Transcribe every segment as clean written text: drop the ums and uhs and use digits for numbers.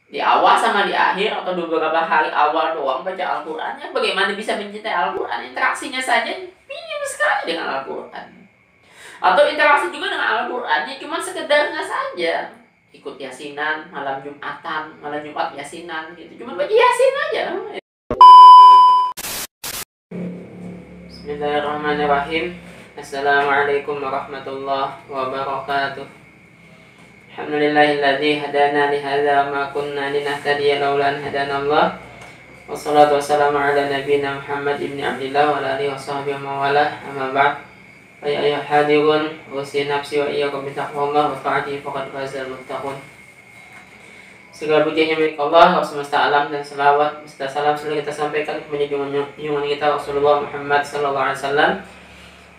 di awal sama di akhir atau beberapa hari awal doang baca Al-Qurannya, bagaimana bisa mencintai Al-Quran? Interaksinya saja minim sekali dengan Al-Quran. Atau interaksi juga dengan Al-Qurannya cuma sekedarnya saja, ikut yasinan malam Jumatan, malam Jumat yasinan gitu, cuma baca yasin aja. Bismillahirrahmanirrahim. Assalamualaikum warahmatullahi wabarakatuh. Alhamdulillahilladzi hadana lihadza wa ma kunna linahtadiya laula an hadanallah. Wassalatu wassalamu ala nabiyyina Muhammad ibn Abdillah wa ala alihi washabbihi wa wala. Amma ba'd. Fa ya ayyuhal hadirun, usi nafsi wa iyyakum bi taqwallah wa ta'atihi faqad fazal muttaqun. Segala puji hanya milik Allah semesta alam, dan selawat serta salam selalu kita sampaikan kepada junjungan kita Rasulullah Muhammad sallallahu alaihi wasallam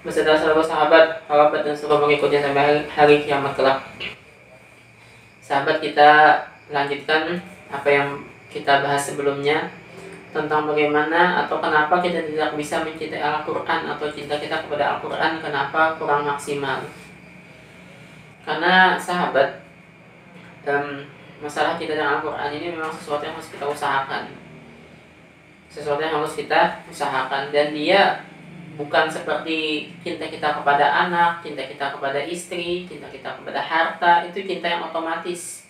beserta seluruh sahabat, kerabat dan seluruh pengikutnya sampai hari kiamat kelak. Sahabat, kita lanjutkan apa yang kita bahas sebelumnya tentang bagaimana atau kenapa kita tidak bisa mencintai Al-Quran, atau cinta kita kepada Al-Quran kenapa kurang maksimal. Karena sahabat, masalah kita dengan Al-Quran ini memang sesuatu yang harus kita usahakan. Sesuatu yang harus kita usahakan, dan dia bukan seperti cinta kita kepada anak, cinta kita kepada istri, cinta kita kepada harta. Itu cinta yang otomatis.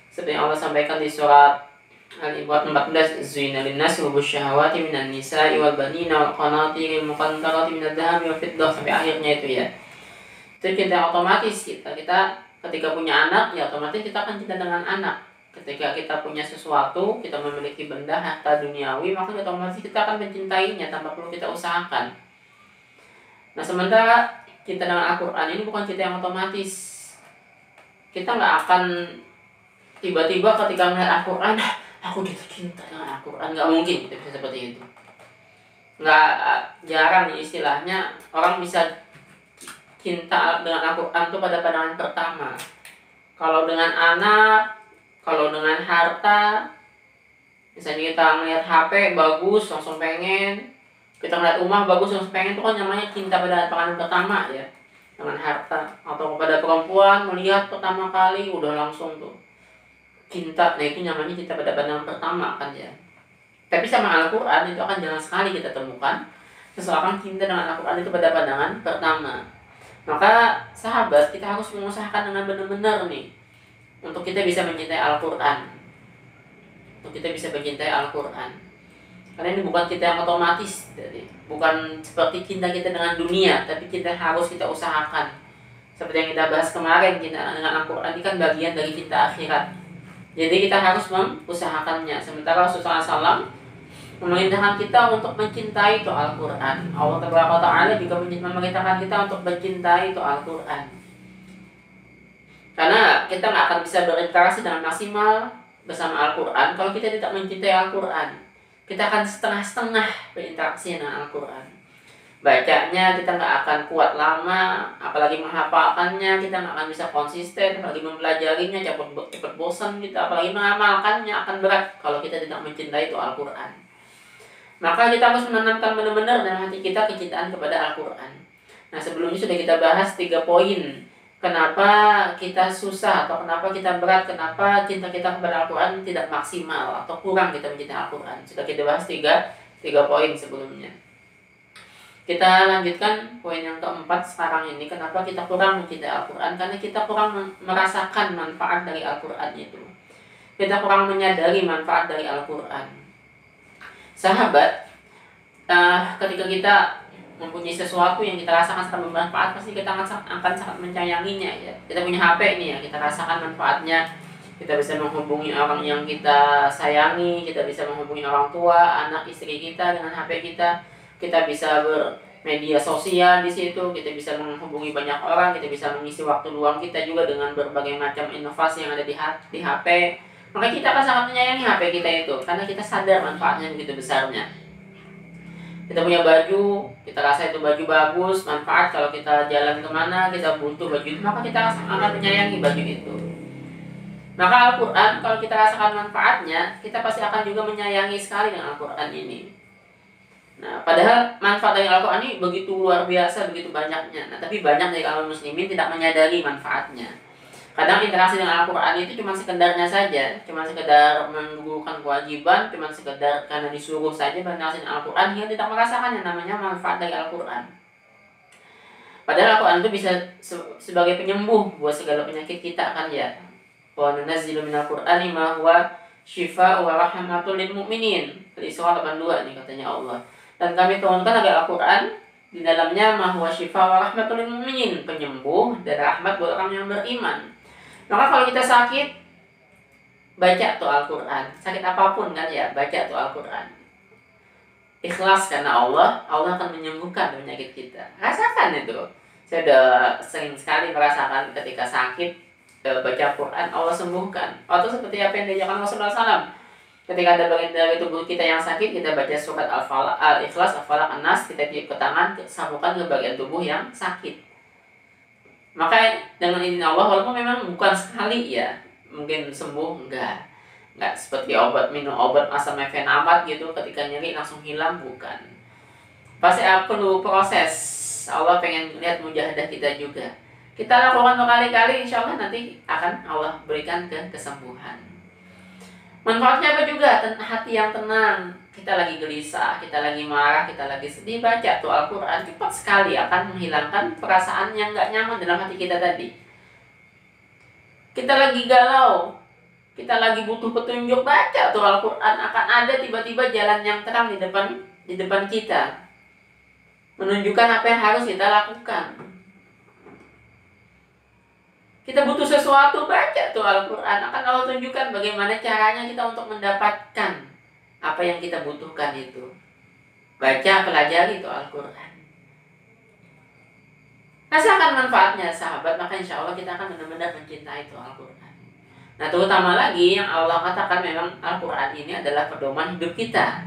Seperti yang Allah sampaikan di surat Al-Imran 14, "Zuyyina lin-nasi hubbus syahawati minan nisa'i wal banina wal qanatiril muqantarati minadh dhahabi wal fiddah", sampai akhirnya itu ya. Itu cinta yang otomatis kita. Kita ketika punya anak, ya otomatis kita akan cinta dengan anak. Ketika kita punya sesuatu, kita memiliki benda harta duniawi, maka otomatis kita akan mencintainya tanpa perlu kita usahakan. Nah, sementara cinta dengan Al-Quran ini bukan cinta yang otomatis. Kita nggak akan tiba-tiba ketika melihat Al-Quran, aku jatuh cinta dengan Al-Quran. Nggak mungkin kita bisa seperti itu. Nggak, jarang istilahnya orang bisa cinta dengan Al-Quran itu pada pandangan pertama. Kalau dengan anak, kalau dengan harta, misalnya kita melihat HP bagus langsung pengen, kita ngeliat rumah bagus langsung pengen, itu kan namanya cinta pada pandangan pertama ya, dengan harta. Atau kepada perempuan melihat pertama kali udah langsung tuh cinta, nah itu namanya cinta pada pandangan pertama kan ya. Tapi sama Al-Quran itu akan jarang sekali kita temukan seseorang cinta dengan Al-Quran itu pada pandangan pertama. Maka sahabat, kita harus mengusahakan dengan benar-benar nih untuk kita bisa mencintai Al-Quran, untuk kita bisa mencintai Al-Quran. Karena ini bukan cinta yang otomatis, jadi bukan seperti cinta kita dengan dunia, tapi kita harus kita usahakan. Seperti yang kita bahas kemarin, cinta dengan Al-Quran ini kan bagian dari cinta akhirat. Jadi kita harus mengusahakannya. Sementara Rasulullah SAW memerintahkan kita untuk mencintai itu Al-Quran. Allah Ta'ala juga memerintahkan kita untuk mencintai itu Al-Quran. Karena kita nggak akan bisa berinteraksi dengan maksimal bersama Al-Quran kalau kita tidak mencintai Al-Quran. Kita akan setengah-setengah berinteraksi dengan Al-Quran. Bacanya kita nggak akan kuat lama, apalagi menghafalkannya kita nggak akan bisa konsisten, apalagi mempelajarinya cepat bosan kita, apalagi mengamalkannya akan berat kalau kita tidak mencintai itu Al-Quran. Maka kita harus menanamkan benar-benar dalam hati kita kecintaan kepada Al-Quran. Nah, sebelumnya sudah kita bahas 3 poin. Kenapa kita susah atau kenapa kita berat, kenapa cinta kita kepada Al-Quran tidak maksimal atau kurang kita mencintai Al-Quran. Sudah kita bahas 3 poin sebelumnya. Kita lanjutkan poin yang keempat sekarang ini. Kenapa kita kurang mencintai Al-Quran? Karena kita kurang merasakan manfaat dari Al-Quran itu. Kita kurang menyadari manfaat dari Al-Quran. Sahabat, ketika kita mempunyai sesuatu yang kita rasakan sangat bermanfaat, pasti kita akan sangat menyayanginya ya. Kita punya HP nih ya, kita rasakan manfaatnya. Kita bisa menghubungi orang yang kita sayangi, kita bisa menghubungi orang tua, anak, istri kita dengan HP kita. Kita bisa bermedia sosial di situ, kita bisa menghubungi banyak orang, kita bisa mengisi waktu luang kita juga dengan berbagai macam inovasi yang ada di HP. Maka kita akan sangat menyayangi HP kita itu, karena kita sadar manfaatnya begitu besarnya. Kita punya baju, kita rasa itu baju bagus, manfaat kalau kita jalan kemana, kita butuh baju itu, maka kita akan menyayangi baju itu. Maka Al-Quran, kalau kita rasakan manfaatnya, kita pasti akan juga menyayangi sekali dengan Al-Quran ini. Nah, padahal manfaat dari Al-Quran ini begitu luar biasa, begitu banyaknya. Nah, tapi banyak dari kaum muslimin tidak menyadari manfaatnya. Kadang interaksi dengan Al-Quran itu cuma sekedarnya saja, cuma sekedar menggugurkan kewajiban, cuma sekedar karena disuruh saja berinteraksi dengan Al-Quran, hingga tidak merasakan yang namanya manfaat dari Al-Quran. Padahal Al-Quran itu bisa sebagai penyembuh buat segala penyakit kita kan ya. Wa nunazzilu minal Qur'ani ma huwa syifaa'un wa rahmatul lil mu'minin. Al-Isra 82 nih katanya Allah. Dan kami turunkan agar Al-Quran di dalamnya ma huwa syifaa'un wa rahmatul lil mu'minin, penyembuh dan rahmat buat orang yang beriman. Maka kalau kita sakit, baca tuh Al-Quran. Sakit apapun kan ya, baca tuh Al-Quran. Ikhlas karena Allah akan menyembuhkan penyakit kita. Rasakan itu. Saya udah sering sekali merasakan ketika sakit, baca Quran, Allah sembuhkan. Atau seperti apa yang diajarkan Rasulullah SAW. Ketika ada bagian dari tubuh kita yang sakit, kita baca surat Al-Ikhlas, Al-Falaq, An-Nas, kita tiup ke tangan, sambungkan ke bagian tubuh yang sakit. Maka dengan izin Allah, walaupun memang bukan sekali ya, mungkin sembuh, enggak seperti minum obat asam mefenamat gitu, ketika nyeri langsung hilang, bukan. Pasti perlu proses. Allah pengen lihat mujahadah kita juga. Kita lakukan berkali-kali, insya Allah nanti akan Allah berikan kesembuhan. Manfaatnya apa juga? Hati yang tenang. Kita lagi gelisah, kita lagi marah, kita lagi sedih, baca tuh Al-Quran, cepat sekali akan menghilangkan perasaan yang gak nyaman dalam hati kita tadi. Kita lagi galau, kita lagi butuh petunjuk, baca tuh Al-Quran, akan ada tiba-tiba jalan yang terang di depan kita, menunjukkan apa yang harus kita lakukan. Kita butuh sesuatu, baca tuh Al-Quran, akan Allah tunjukkan bagaimana caranya kita untuk mendapatkan apa yang kita butuhkan itu. Baca, pelajari itu Al-Quran. Rasakan manfaatnya sahabat, maka insya Allah kita akan benar-benar mencintai itu Al-Quran. Nah, terutama lagi yang Allah katakan memang Al-Quran ini adalah pedoman hidup kita,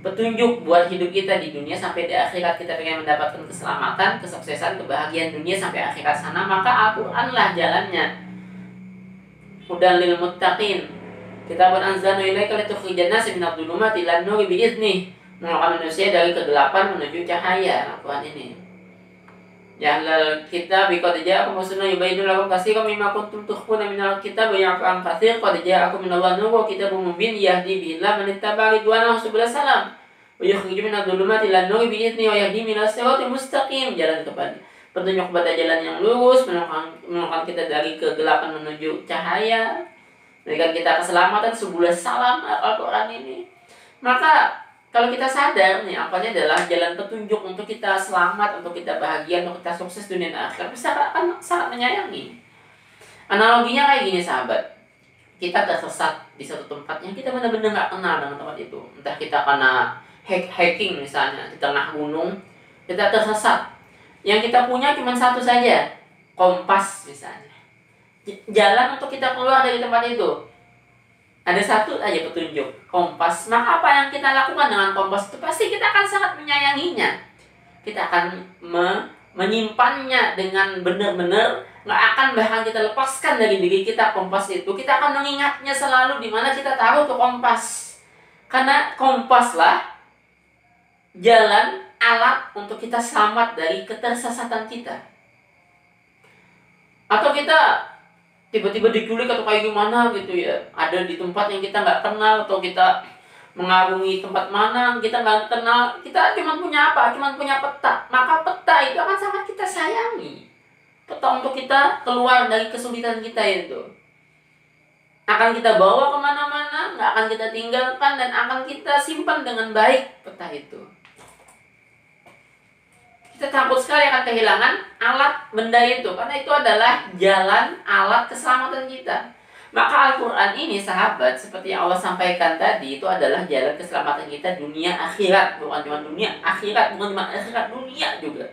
petunjuk buat hidup kita di dunia sampai di akhirat. Kita pengen mendapatkan keselamatan, kesuksesan, kebahagiaan dunia sampai akhirat sana, maka Al-Quran lah jalannya. Hudan lil muttaqin, Kitabun anzalna ilaika litukhrijan nasa minadh dhulumati ilan nuri biiznih, mengeluarkan manusia dari kegelapan menuju cahaya. Al-Quran ini. Ya ahlal kitab qad ja'akum rasulun yubayyinu lakum katsiran mimma kuntum tukhfuna minal kitab wa ya'fu an katsir qad ja'akum minallahi nurun wa kitabun mubin yahdi bihi man ittaba'a ridwanahu subulal salam wa yukhriju minadh dhulumati ilan nuri biiznih wa yahdi minas siratal mustaqim. Jalan kepada petunjuk kepada jalan yang lurus, mengeluarkan kita dari kegelapan menuju cahaya, berikan kita keselamatan subulal salam. Al-Quran ini. Maka kalau kita sadar nih, apanya adalah jalan petunjuk untuk kita selamat, untuk kita bahagia, untuk kita sukses dunia dan akhirat, bisa akan sangat menyayangi. Analoginya kayak gini sahabat, kita tersesat di satu tempat yang kita benar-benar nggak kenal dengan tempat itu. Entah kita kena hiking misalnya di tengah gunung, kita tersesat. Yang kita punya cuma satu saja, kompas misalnya. Jalan untuk kita keluar dari tempat itu ada satu aja petunjuk, kompas. Maka apa yang kita lakukan dengan kompas itu pasti kita akan sangat menyayanginya. Kita akan menyimpannya dengan benar-benar, nggak akan bahkan kita lepaskan dari diri kita kompas itu. Kita akan mengingatnya selalu di mana kita taruh tuh kompas. Karena kompaslah jalan, alat untuk kita selamat dari ketersesatan kita. Atau kita tiba-tiba diculik atau kayak gimana gitu ya, ada di tempat yang kita nggak kenal, atau kita mengarungi tempat mana kita nggak kenal, kita cuma punya apa? Cuma punya peta. Maka peta itu akan sangat kita sayangi. Peta untuk kita keluar dari kesulitan kita itu akan kita bawa kemana-mana, nggak akan kita tinggalkan, dan akan kita simpan dengan baik peta itu. Kita takut sekali akan kehilangan alat benda itu, karena itu adalah jalan, alat keselamatan kita. Maka Al-Quran ini sahabat, seperti yang Allah sampaikan tadi, itu adalah jalan keselamatan kita dunia akhirat. Bukan cuma dunia akhirat, bukan cuma akhirat, dunia juga.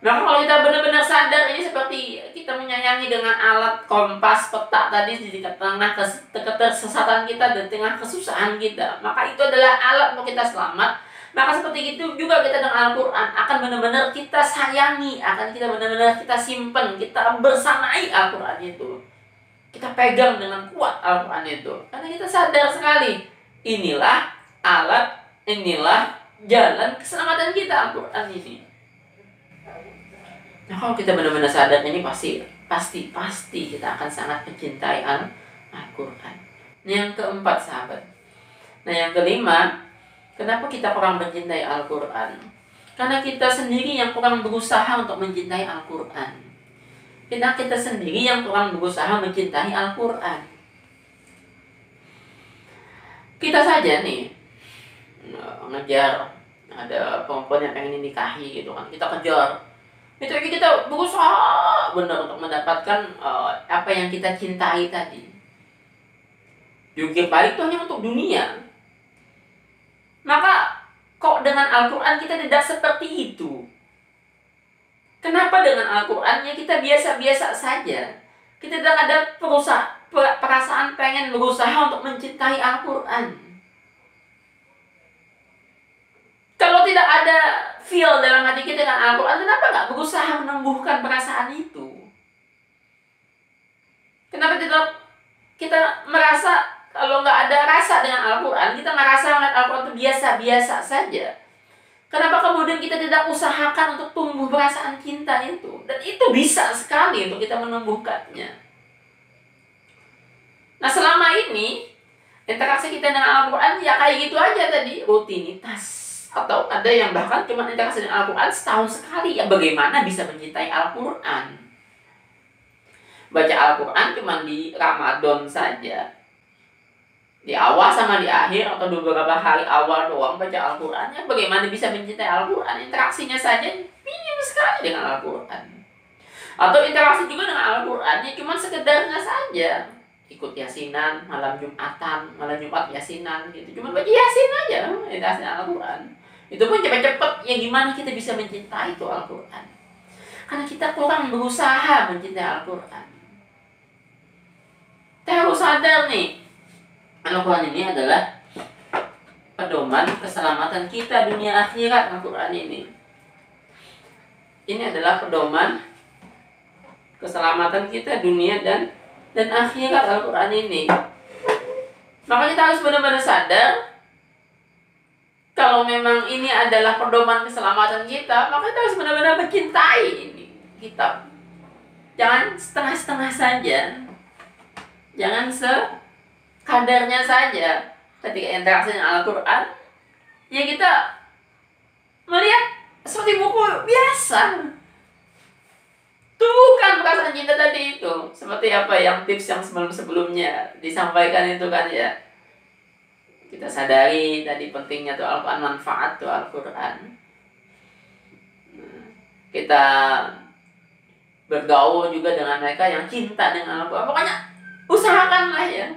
Maka kalau kita benar-benar sadar, ini seperti kita menyayangi dengan alat kompas, peta tadi di tengah ketersesatan kita, di tengah kesusahan kita. Maka itu adalah alat untuk kita selamat. Maka seperti itu juga kita dengan Al-Quran, akan benar-benar kita sayangi, akan kita benar-benar kita simpan, kita bersamai Al-Quran itu. Kita pegang dengan kuat Al-Quran itu, karena kita sadar sekali, inilah alat, inilah jalan keselamatan kita, Al-Quran ini. Nah, kalau kita benar-benar sadar ini, pasti pasti kita akan sangat mencintai Al-Quran. Yang keempat, sahabat. Nah, yang kelima, kenapa kita kurang mencintai Al-Quran? Karena kita sendiri yang kurang berusaha untuk mencintai Al-Quran. Kita sendiri yang kurang berusaha mencintai Al-Quran. Kita saja nih ngejar, ada perempuan yang pengen dinikahi gitu kan, kita kejar, itu kita berusaha benar untuk mendapatkan apa yang kita cintai tadi. Jungkir balik itu hanya untuk dunia. Maka kok dengan Al-Quran kita tidak seperti itu? Kenapa dengan Al-Qurannya kita biasa-biasa saja? Kita tidak ada perasaan pengen berusaha untuk mencintai Al-Quran. Kalau tidak ada feel dalam hati kita dengan Al-Quran, kenapa nggak berusaha menumbuhkan perasaan itu? Kenapa tidak kita merasa kalau nggak ada rasa dengan Al-Quran, kita merasa melihat Al-Quran itu biasa-biasa saja? Kenapa kemudian kita tidak usahakan untuk tumbuh perasaan cinta itu? Dan itu bisa sekali untuk kita menumbuhkannya. Nah, selama ini interaksi kita dengan Al-Quran ya kayak gitu aja tadi, rutinitas. Atau ada yang bahkan cuma interaksi dengan Al-Quran setahun sekali. Ya bagaimana bisa mencintai Al-Quran? Baca Al-Quran cuma di Ramadan saja, di awal sama di akhir, atau beberapa hari awal doang baca Al-Quran. Ya bagaimana bisa mencintai Al-Quran? Interaksinya saja minim sekali dengan Al-Quran. Atau interaksi juga dengan Al-Quran ya cuma sekedarnya saja, ikut yasinan, malam Jumat yasinan gitu. Cuma baca yasin aja, interaksi dengan Al-Quran. Itu pun cepet-cepet. Ya gimana kita bisa mencintai itu Al-Quran? Karena kita kurang berusaha mencintai Al-Quran. Kita harus sadar nih, Al-Quran ini adalah pedoman keselamatan kita dunia akhirat. Al-Quran ini adalah pedoman keselamatan kita dunia dan akhirat. Al-Quran ini, maka kita harus benar-benar sadar kalau memang ini adalah pedoman keselamatan kita, maka kita harus benar-benar mencintai ini kitab. Jangan setengah-setengah saja, jangan kadarnya saja. Ketika interaksi dengan Al-Quran, ya kita melihat seperti buku biasa. Tumbuhkan perasaan cinta tadi itu, seperti apa yang tips yang sebelumnya disampaikan itu kan ya. Kita sadari tadi pentingnya tuh Al-Quran, manfaat tuh Al-Quran. Kita bergaul juga dengan mereka yang cinta dengan Al-Quran. Pokoknya usahakanlah ya,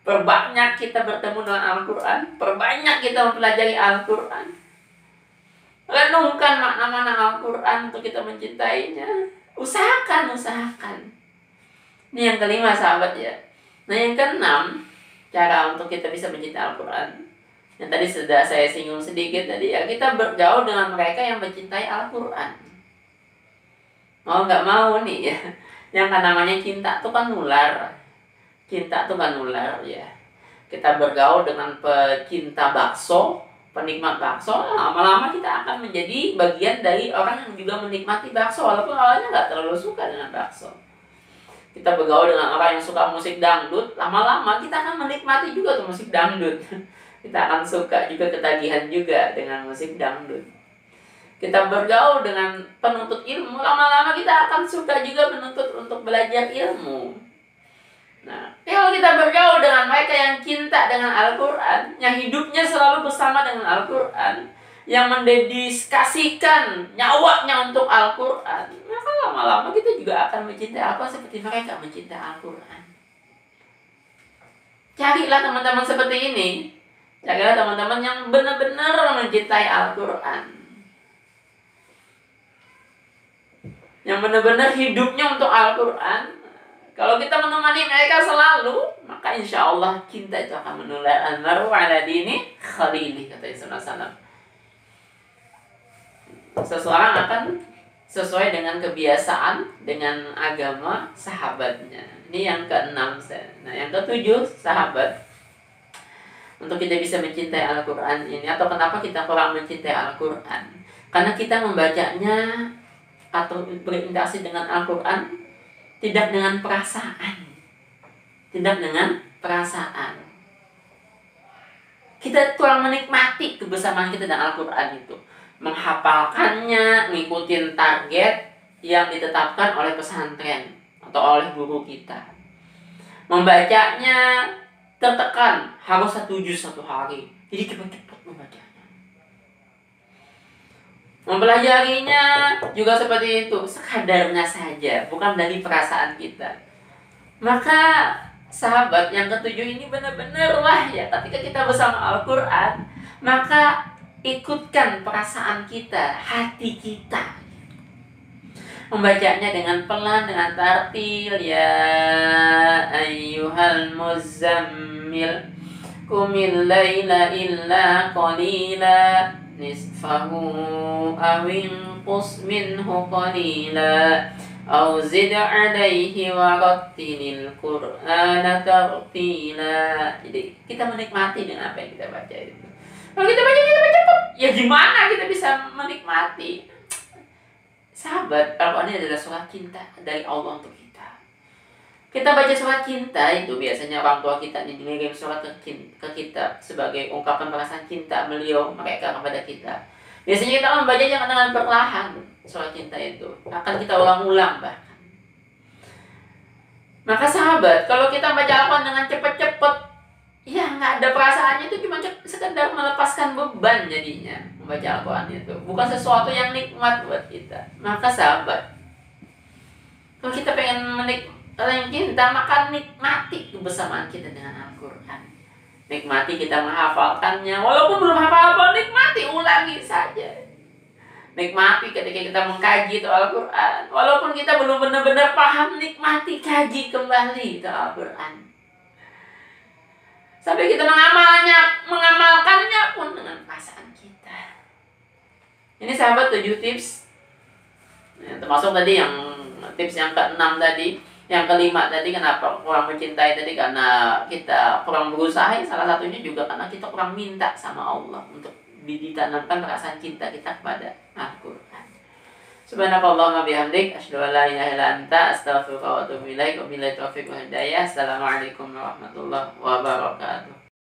perbanyak kita bertemu dengan Al-Quran, perbanyak kita mempelajari Al-Quran, renungkan makna-makna Al-Quran untuk kita mencintainya. Usahakan. Ini yang kelima, sahabat ya. Nah, yang keenam, cara untuk kita bisa mencintai Al-Quran, yang tadi sudah saya singgung sedikit tadi ya, kita bergaul dengan mereka yang mencintai Al-Quran. Mau nggak mau nih ya, yang namanya cinta itu kan nular. Cinta itu kan nular ya. Kita bergaul dengan pecinta bakso, penikmat bakso, lama-lama kita akan menjadi bagian dari orang yang juga menikmati bakso, walaupun awalnya nggak terlalu suka dengan bakso. Kita bergaul dengan orang yang suka musik dangdut, lama-lama kita akan menikmati juga tuh musik dangdut. Kita akan suka juga, ketagihan juga dengan musik dangdut. Kita bergaul dengan penuntut ilmu, lama-lama kita akan suka juga menuntut untuk belajar ilmu. Nah, kalau kita bergaul dengan mereka yang cinta dengan Al-Quran, yang hidupnya selalu bersama dengan Al-Quran, yang mendedikasikan nyawanya untuk Al-Quran, maka lama-lama kita juga akan mencintai Al-Quran seperti mereka mencintai Al-Quran. Carilah teman-teman seperti ini. Carilah teman-teman yang benar-benar mencintai Al-Quran, yang benar-benar hidupnya untuk Al-Quran. Kalau kita menemani mereka selalu, maka insya Allah cinta itu akan menular. Al-mar'u ala dini khalili, kata Rasulullah SAW. Seseorang akan sesuai dengan kebiasaan, dengan agama sahabatnya. Ini yang keenam. Nah, yang ketujuh, sahabat, untuk kita bisa mencintai Al-Quran ini, atau kenapa kita kurang mencintai Al-Quran? Karena kita membacanya atau berinteraksi dengan Al-Quran tidak dengan perasaan. Tidak dengan perasaan. Kita kurang menikmati kebersamaan kita dengan Al-Quran itu. Menghafalkannya, ngikutin target yang ditetapkan oleh pesantren atau oleh guru kita. Membacanya tertekan, harus 1 juz 1 hari. Jadi cepat-cepat membacanya. Mempelajarinya juga seperti itu, sekadarnya saja, bukan dari perasaan kita. Maka sahabat yang ketujuh ini benar-benarlah ya, ketika kita bersama Al-Quran, maka ikutkan perasaan kita, hati kita. Membacanya dengan pelan, dengan tartil. Ya ayyuhal muzammil qumil laila illa qalila nisfahu awin qus minhu qalila aw zid alaihi warattilil qur'ana tartila. Jadi kita menikmati dengan apa yang kita baca itu. Kalau kita baca cepat, ya gimana kita bisa menikmati? Sahabat, Al-Quran ini adalah surat cinta dari Allah untuk kita. Kita baca surat cinta itu biasanya orang tua kita mengirim surat ke kita sebagai ungkapan perasaan cinta mereka kepada kita. Biasanya kita membaca jangan dengan perlahan surat cinta itu. Akan kita ulang-ulang bahkan. Maka sahabat, kalau kita baca Al-Quran dengan cepat-cepat, ya nggak ada perasaannya, itu cuma sekedar melepaskan beban jadinya. Membaca Al-Quran itu bukan sesuatu yang nikmat buat kita. Maka sahabat, kalau kita pengen menikmati cinta, maka nikmati kebersamaan kita dengan Al-Quran. Nikmati kita menghafalkannya. Walaupun belum hafal-hafal, nikmati, ulangi saja. Nikmati ketika kita mengkaji itu Al-Quran. Walaupun kita belum benar-benar paham, nikmati, kaji kembali itu Al-Quran. Sampai kita mengamalkannya pun dengan perasaan kita. Ini sahabat 7 tips. Termasuk tadi yang tips yang ke-6 tadi. Yang kelima tadi, kenapa kurang mencintai tadi? Karena kita kurang berusaha. Salah satunya juga karena kita kurang minta sama Allah untuk ditanamkan perasaan cinta kita kepada Al-Quran. Subhanakallahumma bihamdik, asyhadu an la ilaha illa anta, astaghfiruka wa atubu ilaik. Wabillahi taufiq wal hidayah. Assalamualaikum warahmatullahi wabarakatuh.